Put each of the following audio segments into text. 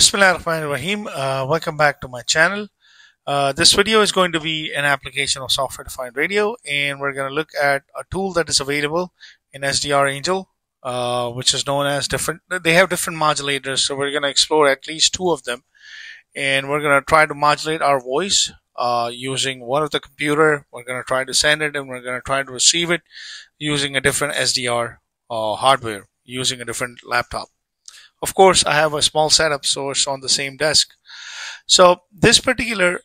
Bismillahirrahmanirrahim. Welcome back to my channel. This video is going to be an application of software-defined radio, and we're going to look at a tool that is available in SDRAngel, which is known as different. They have different modulators, so we're going to explore at least two of them, and we're going to try to modulate our voice using one of the computer. We're going to try to send it, and we're going to try to receive it using a different SDR hardware, using a different laptop. Of course, I have a small setup, so it's on the same desk. So this particular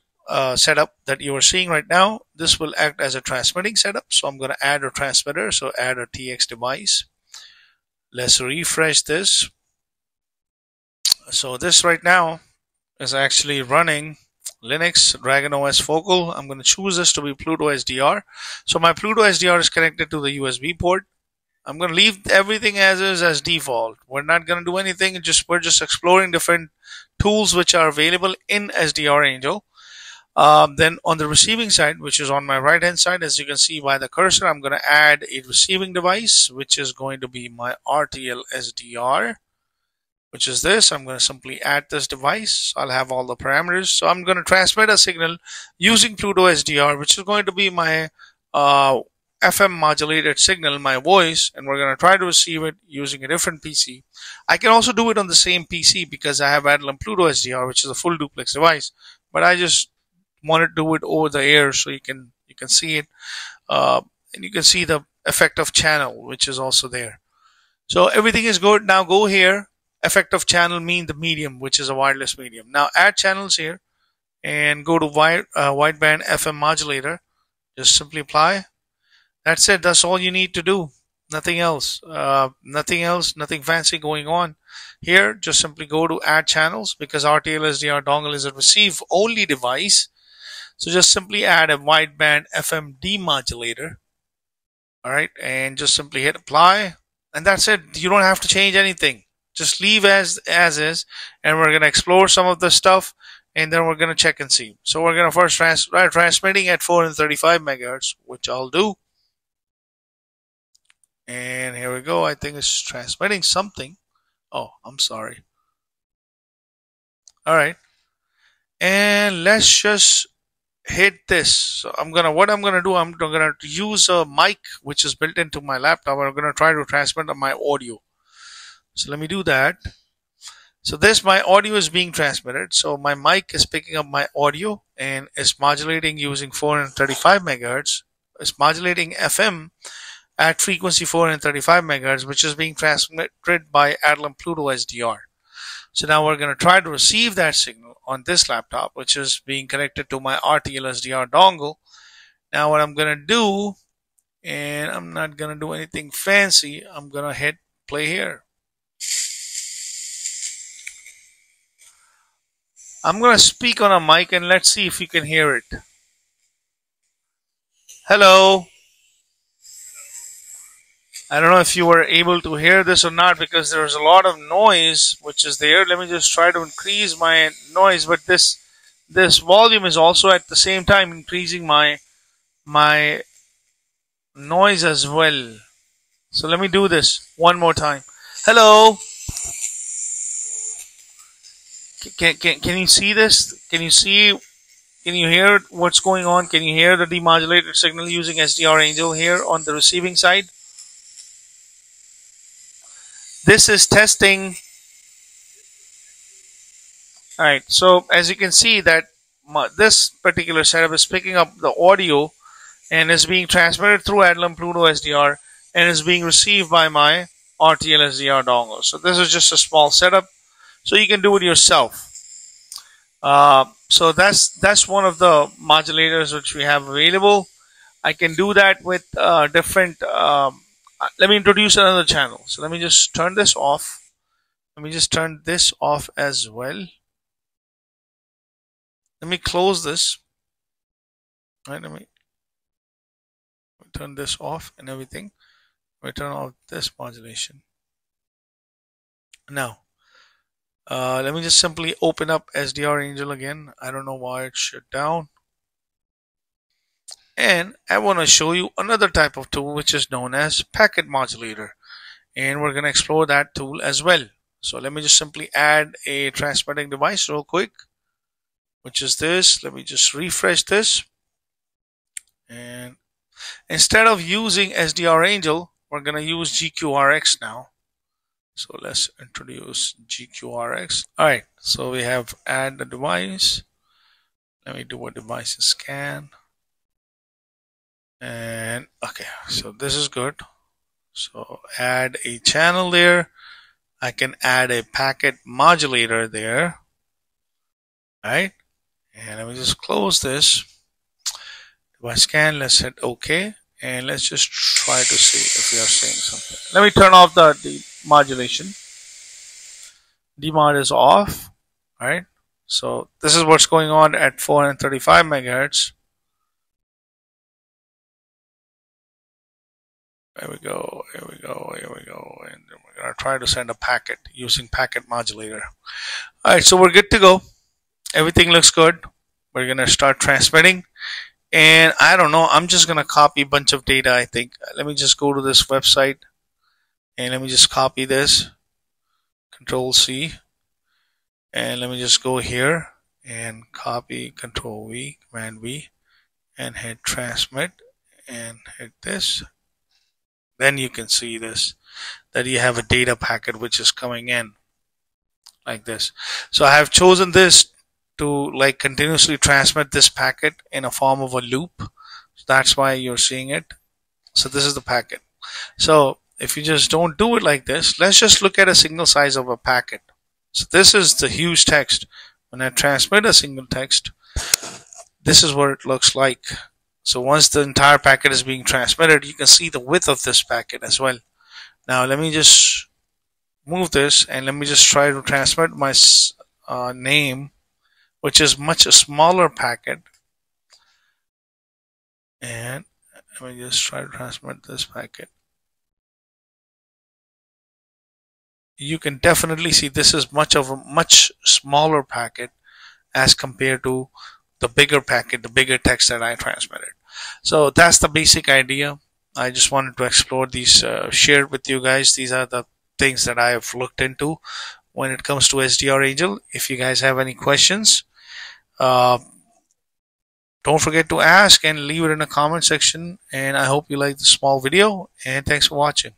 setup that you are seeing right now, this will act as a transmitting setup. So I'm going to add a transmitter. So add a TX device. Let's refresh this. So this right now is actually running Linux Dragon OS Focal. I'm going to choose this to be PlutoSDR. So my PlutoSDR is connected to the USB port. I'm going to leave everything as is, as default. We're not going to do anything. We're just exploring different tools which are available in SDRAngel. Then on the receiving side, which is on my right hand side, as you can see by the cursor, I'm going to add a receiving device, which is going to be my RTL-SDR, which is this. I'm going to simply add this device. I'll have all the parameters. So I'm going to transmit a signal using PlutoSDR, which is going to be my FM modulated signal, my voice, and we're going to try to receive it using a different PC. I can also do it on the same PC because I have added PlutoSDR, which is a full duplex device, but I just want to do it over the air so you can see it, and you can see the effect of channel, which is also there. So everything is good. Now go here. Effect of channel mean the medium, which is a wireless medium. Now add channels here and go to wideband FM modulator. Just simply apply. That's it. That's all you need to do. Nothing else. Nothing fancy going on. Here, just simply go to add channels because RTL-SDR dongle is a receive only device. So just simply add a wideband FM demodulator. Alright, and just simply hit apply. And that's it. You don't have to change anything. Just leave as is. And we're going to explore some of the stuff. And then we're going to check and see. So we're going to first try transmitting at 435 megahertz, which I'll do. And here we go. I think it's transmitting something. Oh, I'm sorry. All right. And let's just hit this. So what I'm gonna do, I'm gonna use a mic which is built into my laptop, and I'm gonna try to transmit my audio. So let me do that. So my audio is being transmitted. So my mic is picking up my audio and is modulating using 435 megahertz. It's modulating FM at frequency 435 megahertz, which is being transmitted by PlutoSDR. So now we're going to try to receive that signal on this laptop, which is being connected to my RTL-SDR dongle. Now what I'm going to do, and I'm not going to do anything fancy, I'm going to hit play here. I'm going to speak on a mic and let's see if you can hear it. Hello. I don't know if you were able to hear this or not because there's a lot of noise which is there. Let me just try to increase my noise, but this volume is also at the same time increasing my noise as well. So let me do this one more time. Hello. Can you see this? Can you hear what's going on? Can you hear the demodulated signal using SDRAngel here on the receiving side? This is testing. Alright, so as you can see that this particular setup is picking up the audio and is being transmitted through PlutoSDR and is being received by my RTL-SDR dongle. So this is just a small setup, so you can do it yourself. So that's one of the modulators which we have available. I can do that with different let me introduce another channel. So let me just turn this off. Let me just turn this off as well. Let me close this. All right, let me turn this off and everything. Let me turn off this modulation. Now, let me just simply open up SDRAngel again. I don't know why it shut down. And I want to show you another type of tool which is known as Packet Modulator, and we're going to explore that tool as well. So let me just simply add a transmitting device real quick, which is this. Let me just refresh this. And instead of using SDRAngel, we're going to use GQRX now. So let's introduce GQRX. All right, so we have add the device. Let me do a device scan. And okay, so this is good. So add a channel there. I can add a packet modulator there. All right, and let me just close this. Device scan, let's hit OK. And let's just try to see if we are seeing something. Let me turn off the demodulation. Demod is off. All right. So this is what's going on at 435 megahertz. There we go. Here we go. Here we go. And we're going to try to send a packet using Packet Modulator. All right. So we're good to go. Everything looks good. We're going to start transmitting. And I don't know, I'm just going to copy a bunch of data, I think. Let me just go to this website and let me just copy this. Control C. And let me just go here and copy Control V, Command V, and hit transmit and hit this. Then you can see this, that you have a data packet which is coming in like this. So I have chosen this to like continuously transmit this packet in a form of a loop. So that's why you're seeing it. So this is the packet. So if you just don't do it like this, let's just look at a single size of a packet. So this is the huge text. When I transmit a single text, this is what it looks like. So once the entire packet is being transmitted, you can see the width of this packet as well. Now let me just move this and let me just try to transmit my name, which is much a smaller packet. And let me just try to transmit this packet. You can definitely see this is much smaller packet as compared to the bigger packet, the bigger text that I transmitted. So that's the basic idea. I just wanted to explore these, share with you guys. These are the things that I have looked into when it comes to SDRAngel. If you guys have any questions, don't forget to ask and leave it in the comment section. And I hope you like the small video, and thanks for watching.